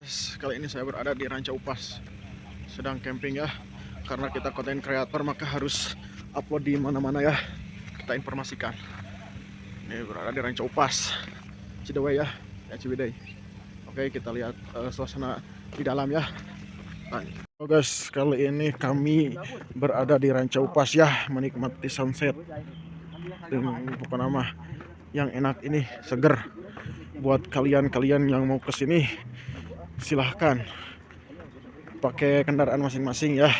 Kali ini saya berada di Ranca Upas, sedang camping ya. Karena kita konten kreator maka harus upload di mana-mana ya. Kita informasikan. Ini berada di Ranca Upas, Cidewa ya, Ciwidey. Oke, kita lihat suasana di dalam ya. Oh guys, kali ini kami berada di Ranca Upas ya, menikmati sunset. Bukan nama yang enak ini, seger. Buat kalian-kalian yang mau kesini, silahkan pakai kendaraan masing-masing ya,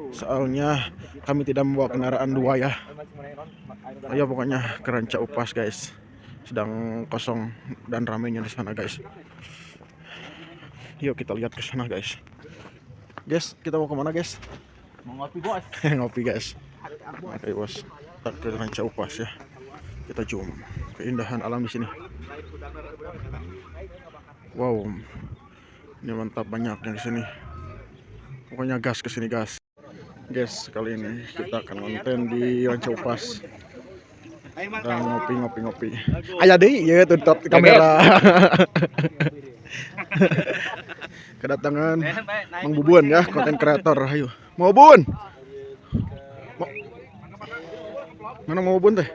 soalnya kami tidak membawa kendaraan dua ya. Ayo pokoknya ke Ranca Upas guys, sedang kosong dan ramainya di sana guys. Yuk kita lihat ke sana guys. Guys, kita mau kemana guys? Mau ngopi bos. Ngopi guys. Oke bos, kita ke Ranca Upas ya. Kita zoom keindahan alam di sini. Wow, ini mantap, banyak yang di sini. Pokoknya gas ke sini gas. Guys, kali ini kita akan konten di Ranca Upas. Dan ngopi. Ayah deh, ya tutup kamera. Kedatangan Mang Bubun ya, konten kreator. Ayo, mau Bun? Mana mau Bun teh?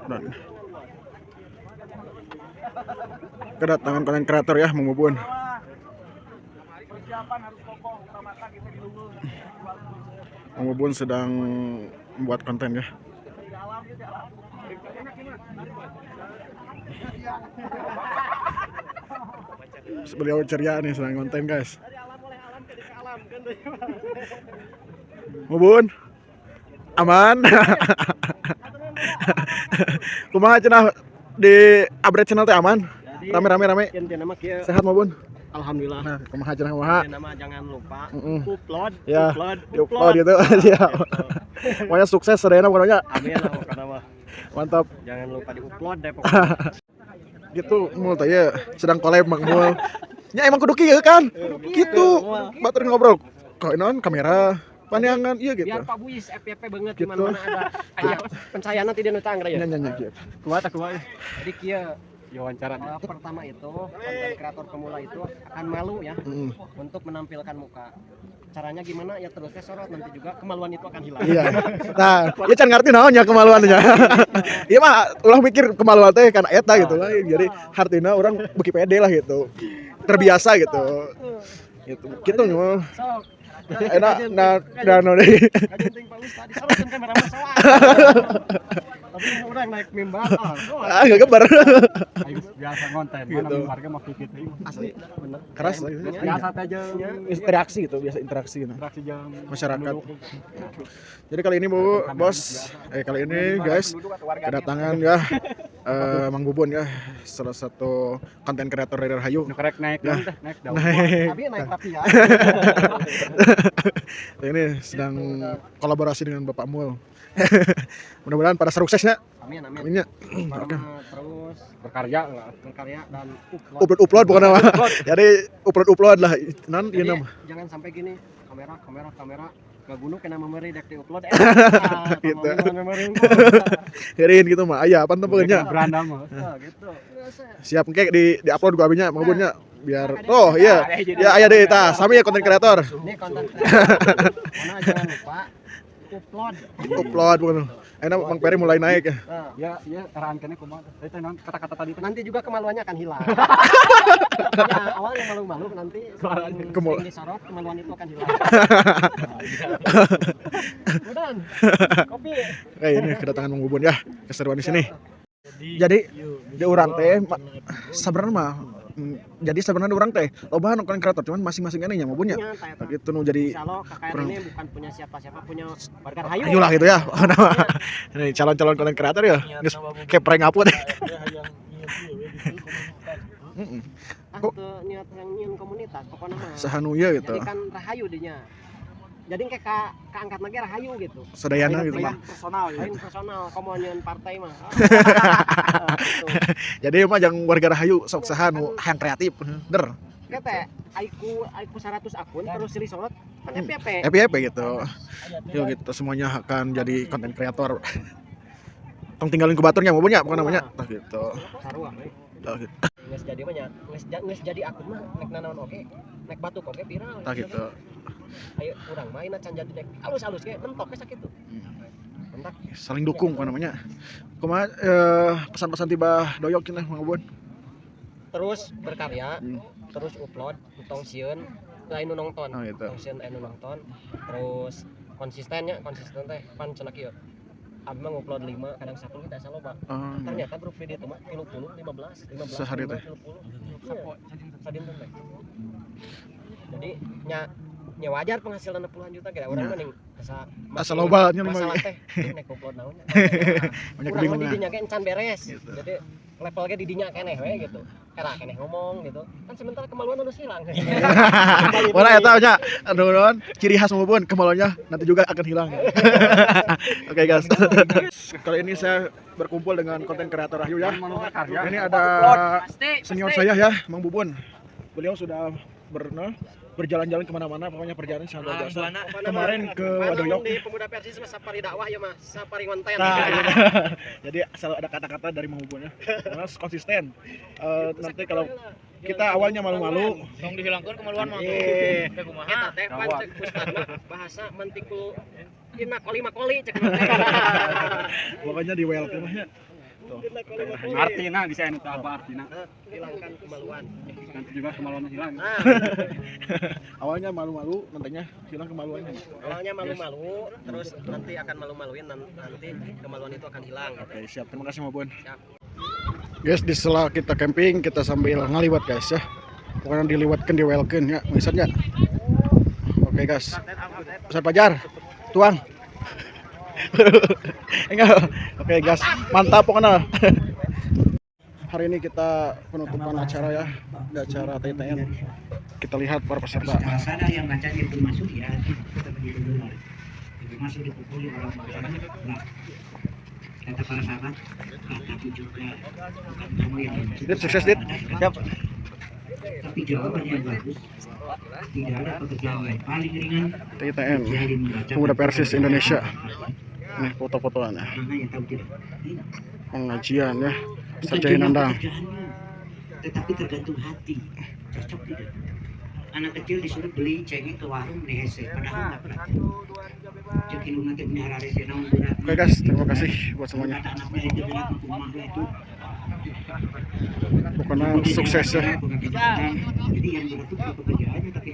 Dan kedatangan konten kreator ya, Mang Bubun. Mang Bubun sedang membuat konten ya. Beliau ceria nih, sedang konten guys. Mang Bubun, aman. Kumaha cenah di upgrade channel teh aman? Rame. Sehat Mang Bubun? Alhamdulillah. Nah, kumaha cenah kumaha? Nama jangan lupa upload. Upload Gitu. Siap. Pokoknya sukses sadayana pokoknya. Amin lah pokoknya mah. Mantap. Jangan lupa di-upload deh pokoknya. Gitu mul teh ya, sedang collab Mang Mul. Nya emang kudu kieu kan? Gitu. Batur ngobrol. Kok non kamera pandangan iya gitu. Biar Pak Buis FYP banget Gitu. mana ada aya pencahayaan tidak nu tangga ya. Nya gitu. Kuat. Jadi kieu wawancara pertama itu konten kreator pemula itu akan malu ya untuk menampilkan muka. Caranya gimana ya, terusnya sorot, nanti juga kemaluan itu akan hilang. Iya. Nah, ya can ngerti naonnya kemaluannya. Iya mah ulah mikir kemaluan teh kan eta gitu lah. Jadi hartina orang beki pede lah gitu. Terbiasa gitu. Gitu. Gitu nyu. Enak dan deui. Kajenting Pak Ustad disorotkeun kamera mah soal. Tapi orang naik mimbar Enggak gebar. Ayo biasa konten, mana Gitu. mimbarnya mah kitu asli bener. Keras Biasa teh jeung interaksi gitu, biasa interaksi gitu. interaksi jeung Masyarakat. Jadi kali ini bos, kali ini guys kedatangan ya Mang Bubun ya, salah satu konten kreator dari Rahayu. Nukrek naik Ya. daun teh, naik daun. Naik. Tapi naik tapi ya. Ini sedang kolaborasi dengan Bapak Mul. Mudah-mudahan pada suksesnya. Amin. Aminnya. Oke. Terus berkarya dan upload. Upload bukan nama. Jadi upload lah. Nan ieu nama. Jangan sampai gini, kamera ke gunung kena memori dek di upload Gitu. memori Kirim gitu mah. Aya apa tempeunya? beranda mah. Gitu. Siap engke di-upload gua abinya Mang Bubunnya biar iya. Ya aya deui tah. Sami ya konten kreator. Ini konten kreator. Mana jangan lupa Upload bukan. Enak Bang Peri mulai naik ya. Ya arahan kene kumaha teh kata-kata tadi nanti juga kemaluannya akan hilang. Ya, awalnya malu-malu nanti sering disorot kemaluan itu akan hilang. Udah. Kopi. Kayak ini kedatangan Mang Bubun ya, keseruan di sini. Jadi di urang teh sabarna mah jadi sebenarnya orang teh loba konten kreator cuman masing-masing ini nya Bubun nya. Gitu nu jadi Insya Allah KKN ini bukan punya siapa-siapa, punya warga Rahayu. ayo lah gitu ya. Ini calon-calon konten kreator ya. Geus kayak prank apa teh. Kok niat yang nyiun komunitas pokoknya mah. Sahanu ya gitu. Jadi kan Rahayu dinya. Jadi kayak keangkat lagi Rahayu gitu. Sadayana gitu mah. Lain personal, kamu nyiun partai mah. Jadi mah jangan warga Rahayu sok sahanu yang kreatif. Der. teh aiku 100 akun terus silih sorot kan FYP. FYP gitu. Yuk gitu semuanya akan jadi konten kreator. Tong tinggalin ke baturnya mau punya apa namanya? Tah gitu. Sarua we. Tah gitu. Geus jadi mah nya, geus jadi akun mah nek nanaon oke, nek batuk oke viral. Tah gitu. Ayo urang main can jadi nek alus-alus ge mentok ge sakitu. Mentak Saling dukung apa namanya? Kumaha pesan-pesan tiba doyok cenah Mang Bubun. terus berkarya, terus upload, tong sieun lain nu nonton. Oh gitu. Tong sieun anu nonton. Terus konsisten teh pan cenah kieu. Abi mah ngupload 5, kadang 10 kita saloba. Ternyata grup video itu mah 30, 15 Sehari teh. 30. Sadinten teh. Jadi nya wajar penghasilan 60 juta kira urang mending Asal loba nya masalah teh nek upload naon. Banyak Urang mah di bingung. dinya ge encan beres. Gitu. Jadi level ge di dinya keneh we gitu. Era keneh ngomong gitu. Kan sementara kemaluan udah hilang. Mana eta nya anu naon ciri khas Mang Bubun kemaluannya nanti juga akan hilang. Oke guys. Kali ini saya berkumpul dengan konten kreator Rahyu ya. Ini ada senior saya ya, Mang Bubun. Beliau sudah berjalan-jalan kemana-mana, pokoknya perjalanan sangat luar biasa. Kemarin ke Wadoyok di Pemuda Persis mah sapari dakwah ya mah, sapari konten. Nah, jadi selalu ada kata-kata dari Mang Bubun ya. Karena konsisten. Nanti kalau kita awalnya malu-malu, Tong dihilangkeun kemaluan mah. Teh kumaha? Eta teh pan cek ustad mah bahasa mentikul ieu makoli cek mah. pokoknya di welcome ya. Artina bisa anu apa artina? Hilangkan kemaluan. Nanti juga kemaluan hilang. Nah, Awalnya malu-malu, nantinya hilang kemaluannya. awalnya malu-malu, terus nanti akan malu-maluin, nanti kemaluan itu akan hilang. Oke, siap. Terima kasih Mang Bubun. Siap. Guys, di sela kita camping, kita sambil ngaliwat guys ya. Pokoknya diliwatkan di welcome ya, misalnya. Oke guys. Ustaz Fajar, tuang. Enggak. Oke guys, mantap pokoknya. Hari ini kita penutupan acara ya, di acara TTN. Kita lihat para peserta. Sana yang bacanya pun masuk ya, kita begitu dulu. Itu masuk dipukuli orang bangsa. Kata para sahabat, tapi juga bukan kamu yang Dit, sukses Dit. Siap. tapi jawaban yang bagus. Tidak ada pekerjaan yang paling ringan TTN, jadi membaca Pemuda Persis Indonesia. Nih foto-fotonya. Mana yang tahu tidak? Pengajian ya. Bukan Sajai cuma nandang. pekerjaannya, tetapi tergantung hati. Cocok tidak? Anak kecil disuruh beli cengeng ke warung nih hese, padahal nggak perhatian. Cek ilmu nanti punya harare naon berat. Oke guys, terima kasih buat semuanya. Kata anaknya itu berat untuk rumahnya itu. Pokoknya sukses ya. Jadi yang berat itu bukan pekerjaannya tapi